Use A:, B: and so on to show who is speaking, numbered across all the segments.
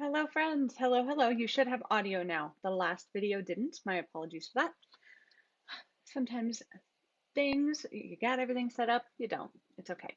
A: Hello, friends. Hello, hello. You should have audio now. The last video didn't. My apologies for that. Sometimes things, you got everything set up, you don't. It's okay.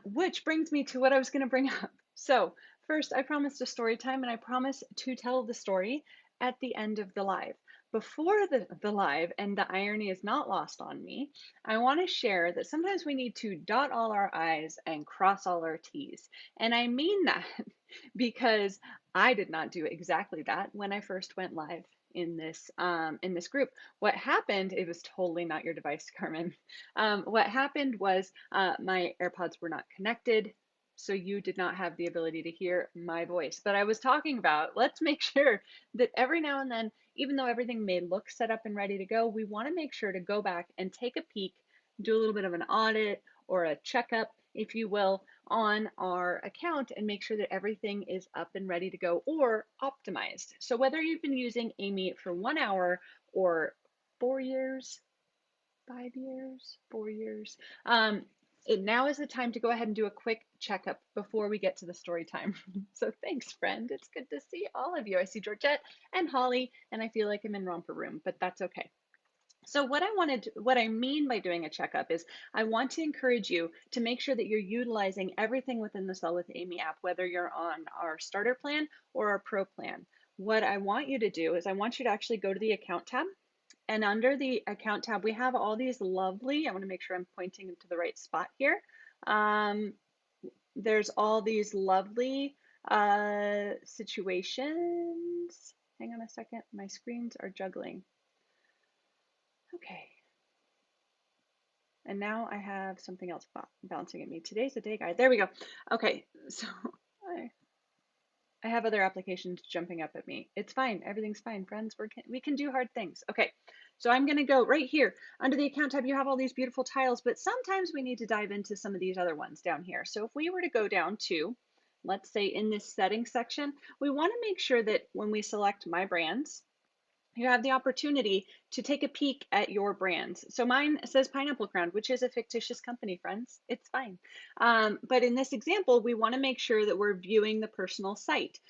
A: Which brings me to what I was going to bring up. So, first, I promised a story time and I promised to tell the story at the end of the live. Before the live, and the irony is not lost on me, I want to share that sometimes we need to dot all our I's and cross all our T's. And I mean that because I did not do exactly that when I first went live in this group. What happened, it was totally not your device, Carmen. What happened was my AirPods were not connected, so you did not have the ability to hear my voice. But I was talking about, let's make sure that every now and then, even though everything may look set up and ready to go, we want to make sure to go back and take a peek, do a little bit of an audit or a checkup, if you will, on our account and make sure that everything is up and ready to go or optimized. So whether you've been using Amy for 1 hour or 4 years, 5 years, 4 years, now is the time to go ahead and do a quick checkup before we get to the story time. So thanks, friend. It's good to see all of you. I see Georgette and Holly, and I feel like I'm in romper room, but that's okay. So what I mean by doing a checkup is I want to encourage you to make sure that you're utilizing everything within the Sell with Amy app, whether you're on our starter plan or our pro plan. What I want you to do is I want you to actually go to the account tab, and under the account tab, we have all these lovely, I want to make sure I'm pointing to the right spot here. Um, there's all these lovely situations. Hang on a second, my screens are juggling. Okay. And now I have something else bouncing at me. Today's a day guide. There we go. Okay, so I have other applications jumping up at me. It's fine. Everything's fine, friends. We can do hard things. Okay, so I'm going to go right here. Under the account tab, you have all these beautiful tiles, but sometimes we need to dive into some of these other ones down here. So if we were to go down to, let's say in this settings section, we want to make sure that when we select My Brands, you have the opportunity to take a peek at your brands. So mine says Pineapple Crown, which is a fictitious company, friends. It's fine. But in this example, we want to make sure that we're viewing the personal site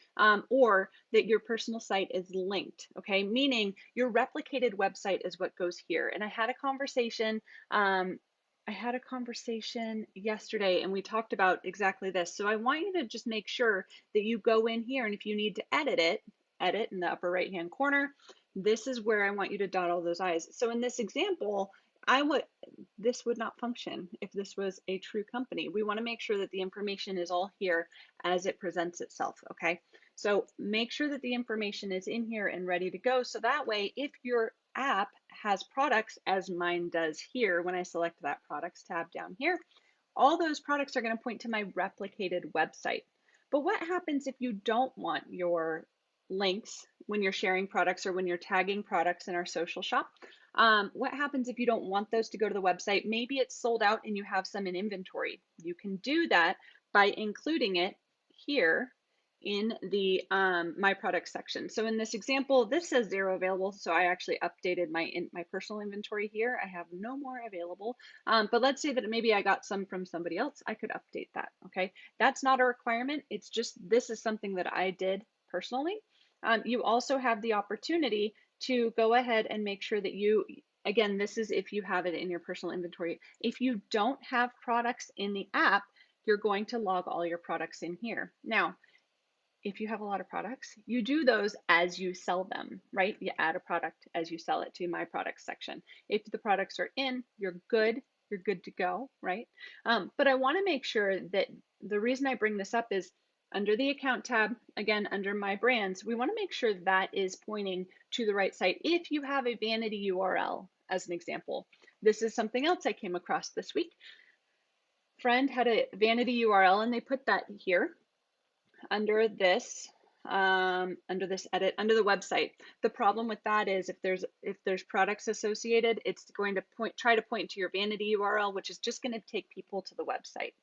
A: or that your personal site is linked, okay? Meaning your replicated website is what goes here. And I had a conversation yesterday and we talked about exactly this. So I want you to just make sure that you go in here, and if you need to edit it, edit in the upper right hand corner. This is where I want you to dot all those I's. So in this example, this would not function if this was a true company. We want to make sure that the information is all here as it presents itself, okay? So make sure that the information is in here and ready to go. So that way, if your app has products, as mine does here, when I select that products tab down here, all those products are going to point to my replicated website. But what happens if you don't want your links when you're sharing products or when you're tagging products in our social shop? What happens if you don't want those to go to the website? Maybe it's sold out and you have some in inventory. You can do that by including it here in the my product section. So in this example, this says 0 available. So I actually updated my personal inventory here. I have no more available. But let's say that maybe I got some from somebody else. I could update that. Okay. That's not a requirement. It's just, this is something that I did personally. You also have the opportunity to go ahead and make sure that you, again, this is if you have it in your personal inventory. If you don't have products in the app, you're going to log all your products in here. Now, if you have a lot of products, you do those as you sell them, right? You add a product as you sell it to my products section. If the products are in, you're good to go, right? But I want to make sure that the reason I bring this up is under the account tab, again, under my brands, we want to make sure that is pointing to the right site. If you have a vanity URL, as an example, this is something else I came across this week. Friend had a vanity URL and they put that here under this edit under the website. The problem with that is if there's products associated, it's going to try to point to your vanity URL, which is just going to take people to the website.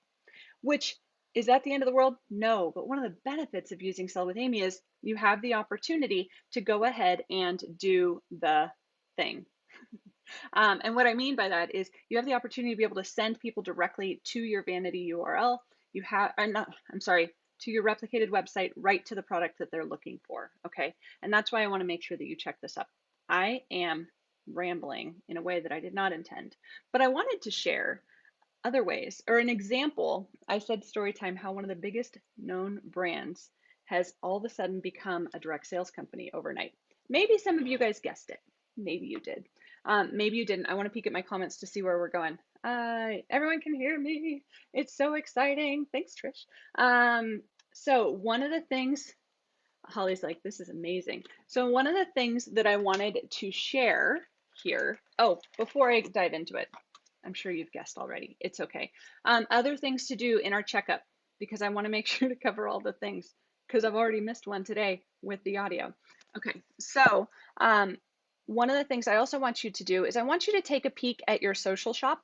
A: Which is that the end of the world? No, but one of the benefits of using Sell with Amy is you have the opportunity to go ahead and do the thing. And what I mean by that is you have the opportunity to be able to send people directly to your vanity URL. You have, I'm sorry, to your replicated website right to the product that they're looking for. Okay. And that's why I want to make sure that you check this up. I am rambling in a way that I did not intend, but I wanted to share other ways or an example. I said story time, how one of the biggest known brands has all of a sudden become a direct sales company overnight. Maybe some of you guys guessed it. Maybe you did. Maybe you didn't. I want to peek at my comments to see where we're going. Everyone can hear me. It's so exciting. Thanks, Trish. So one of the things, Holly's like, this is amazing. So one of the things that I wanted to share here, oh, before I dive into it, I'm sure you've guessed already. It's okay. Other things to do in our checkup, because I want to make sure to cover all the things, because I've already missed one today with the audio. Okay, so one of the things I also want you to do is I want you to take a peek at your social shop.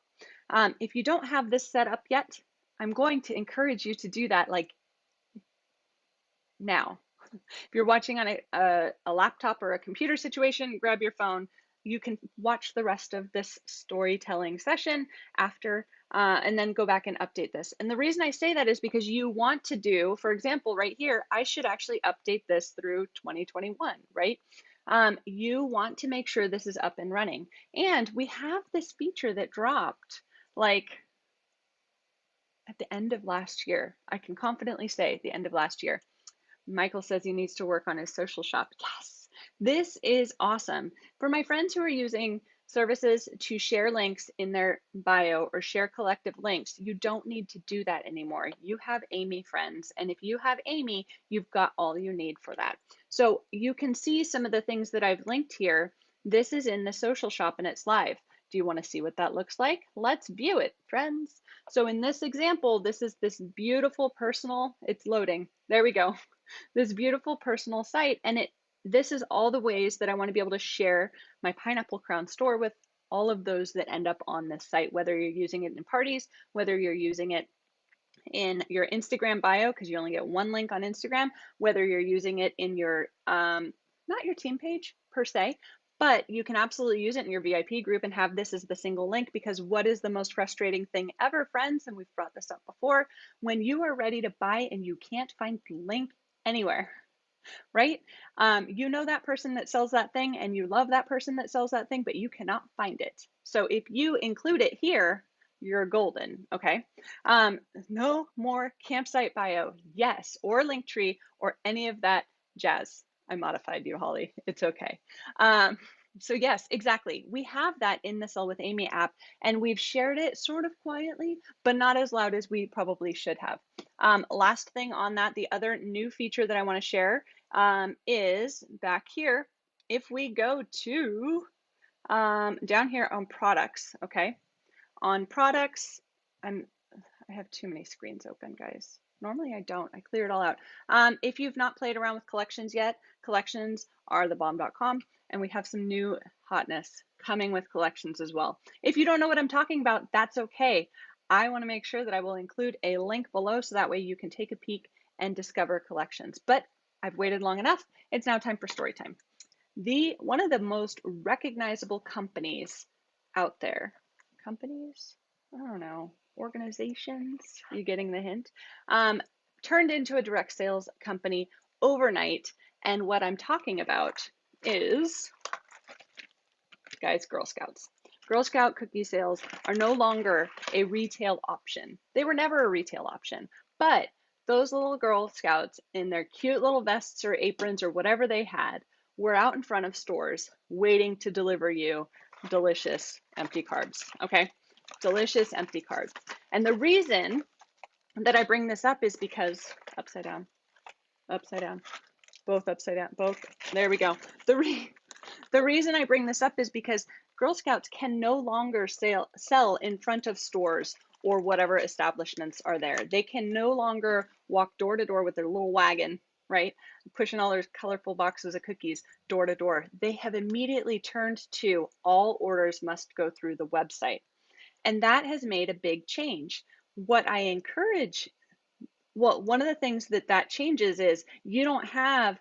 A: If you don't have this set up yet, I'm going to encourage you to do that like now. If you're watching on a laptop or a computer situation, grab your phone. You can watch the rest of this storytelling session after, and then go back and update this. And the reason I say that is because you want to do, for example, right here, I should actually update this through 2021, right? You want to make sure this is up and running. And we have this feature that dropped like at the end of last year. I can confidently say at the end of last year. Michael says he needs to work on his social shop. Yes, this is awesome. For my friends who are using services to share links in their bio or share collective links, you don't need to do that anymore. You have Amy friends, and if you have Amy, you've got all you need for that. So you can see some of the things that I've linked here. This is in the social shop and it's live. Do you want to see what that looks like? Let's view it, friends. So in this example, this is this beautiful personal, it's loading. There we go. This beautiful personal site. And this is all the ways that I want to be able to share my Pineapple Crown store with all of those that end up on this site, whether you're using it in parties, whether you're using it in your Instagram bio, because you only get one link on Instagram, whether you're using it in your, not your team page per se, but you can absolutely use it in your VIP group and have this as the single link, because what is the most frustrating thing ever, friends? And we've brought this up before, when you are ready to buy and you can't find the link anywhere, right? You know that person that sells that thing and you love that person that sells that thing, but you cannot find it. So if you include it here, you're golden, okay? No more campsite bio, yes, or Linktree or any of that jazz. I modified you, Holly. It's okay. So yes, exactly. We have that in the Sell with Amy app, and we've shared it sort of quietly, but not as loud as we probably should have. Last thing on that, the other new feature that I want to share is back here. If we go to down here on products, okay? On products, I have too many screens open, guys. Normally I don't, I clear it all out. If you've not played around with collections yet, collections are thebomb.com, and we have some new hotness coming with collections as well. If you don't know what I'm talking about, that's okay. I want to make sure that I will include a link below so that way you can take a peek and discover collections. But I've waited long enough. It's now time for story time. One of the most recognizable companies out there, companies, I don't know, organizations, you getting the hint, turned into a direct sales company overnight. And what I'm talking about is, guys, Girl Scouts. Girl Scout cookie sales are no longer a retail option. They were never a retail option, but those little Girl Scouts in their cute little vests or aprons or whatever they had were out in front of stores waiting to deliver you delicious empty carbs, okay? Delicious empty carbs. And the reason that I bring this up is because, upside down, both upside down, both, there we go. The reason I bring this up is because Girl Scouts can no longer sell in front of stores or whatever establishments are there. They can no longer walk door to door with their little wagon, right? Pushing all their colorful boxes of cookies door to door. They have immediately turned to all orders must go through the website. And that has made a big change. What I encourage, well, one of the things that changes is you don't have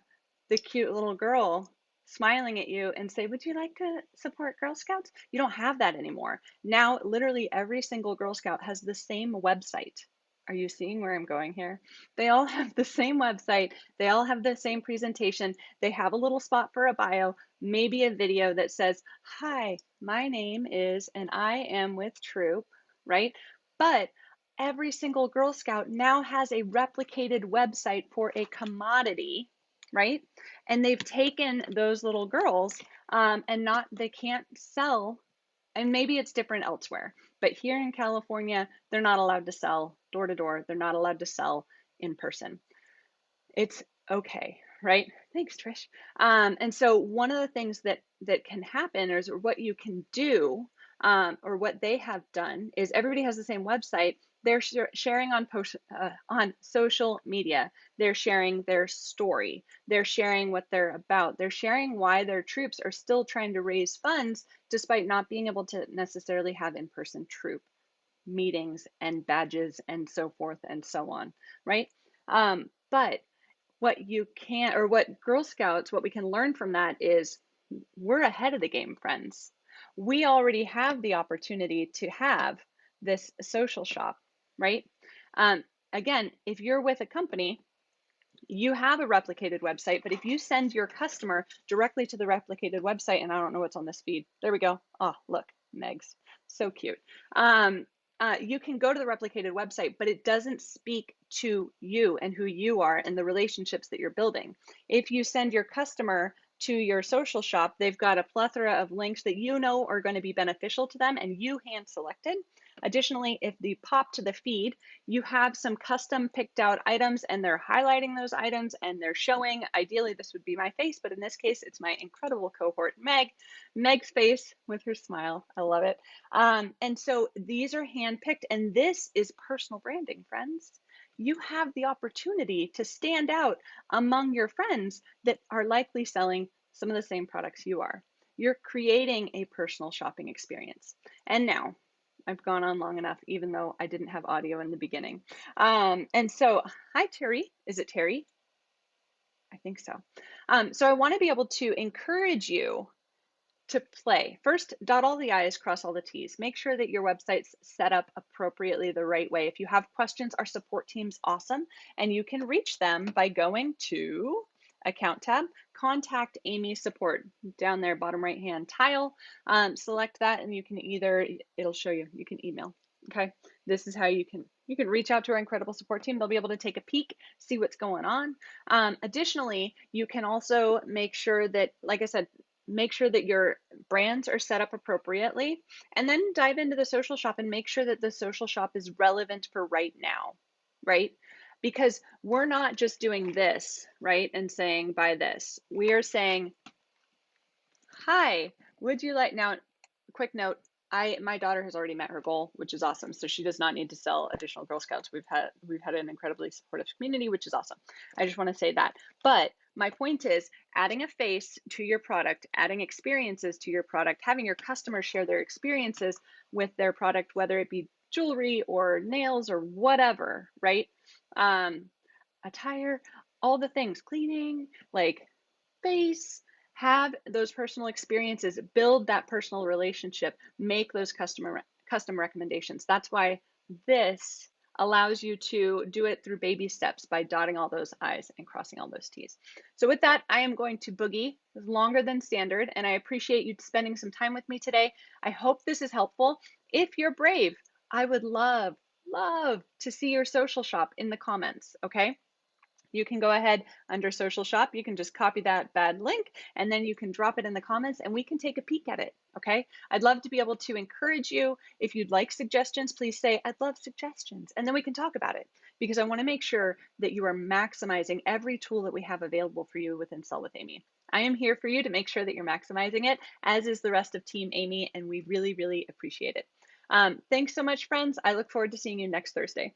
A: the cute little girl smiling at you and say, would you like to support Girl Scouts? You don't have that anymore. Now, literally every single Girl Scout has the same website. Are you seeing where I'm going here? They all have the same website. They all have the same presentation. They have a little spot for a bio, maybe a video that says, "Hi, my name is, and I am with Troop," right? But every single Girl Scout now has a replicated website for a commodity, right? And they've taken those little girls and not, they can't sell, and maybe it's different elsewhere, but here in California, they're not allowed to sell door to door. They're not allowed to sell in person. It's okay, right? Thanks, Trish. And so one of the things that can happen, or what you can do, or what they have done, is everybody has the same website. They're sharing on social media. They're sharing their story. They're sharing what they're about. They're sharing why their troops are still trying to raise funds despite not being able to necessarily have in-person troop meetings and badges and so forth and so on, right? But what you can, or what Girl Scouts, what we can learn from that is we're ahead of the game, friends. We already have the opportunity to have this social shop, right? Um, Again, if you're with a company, you have a replicated website, but if you send your customer directly to the replicated website, and I don't know what's on this feed, there we go. Oh, look, Meg's so cute. You can go to the replicated website, but it doesn't speak to you and who you are and the relationships that you're building. If you send your customer to your social shop, they've got a plethora of links that you know are going to be beneficial to them and you hand selected. Additionally, if you pop to the feed, you have some custom picked out items and they're highlighting those items and they're showing, ideally this would be my face, but in this case, it's my incredible cohort, Meg's face with her smile. I love it. And so these are handpicked, and this is personal branding, friends. You have the opportunity to stand out among your friends that are likely selling some of the same products you are. You're creating a personal shopping experience. And now, I've gone on long enough, even though I didn't have audio in the beginning. And so, hi, Terry. Is it Terry? I think so. So I want to be able to encourage you to play. First, dot all the I's, cross all the T's. Make sure that your website's set up appropriately the right way. If you have questions, our support team's awesome, and you can reach them by going to Account tab, Contact Amy Support, down there, bottom right hand tile. Select that, and you can either, it'll show you, you can email. Okay, this is how you can reach out to our incredible support team. They'll be able to take a peek, see what's going on. Additionally, you can also make sure that, like I said, make sure that your brands are set up appropriately, and then dive into the social shop and make sure that the social shop is relevant for right now, right? Because we're not just doing this, right, and saying buy this. We are saying, hi, would you like, now, quick note, my daughter has already met her goal, which is awesome. So she does not need to sell additional Girl Scouts. We've had an incredibly supportive community, which is awesome. I just want to say that. But my point is adding a face to your product, adding experiences to your product, having your customers share their experiences with their product, whether it be jewelry or nails or whatever, right? Attire, all the things, cleaning, like face, have those personal experiences, build that personal relationship, make those custom recommendations. That's why this allows you to do it through baby steps by dotting all those I's and crossing all those T's. So with that, I am going to boogie. It's longer than standard, and I appreciate you spending some time with me today. I hope this is helpful. If you're brave, I would love to see your social shop in the comments, okay? You can go ahead under social shop. You can just copy that bad link and then you can drop it in the comments and we can take a peek at it. Okay. I'd love to be able to encourage you. If you'd like suggestions, please say, I'd love suggestions. And then we can talk about it because I want to make sure that you are maximizing every tool that we have available for you within Sell with Amy. I am here for you to make sure that you're maximizing it, as is the rest of Team Amy, and we really, really appreciate it. Thanks so much, friends. I look forward to seeing you next Thursday.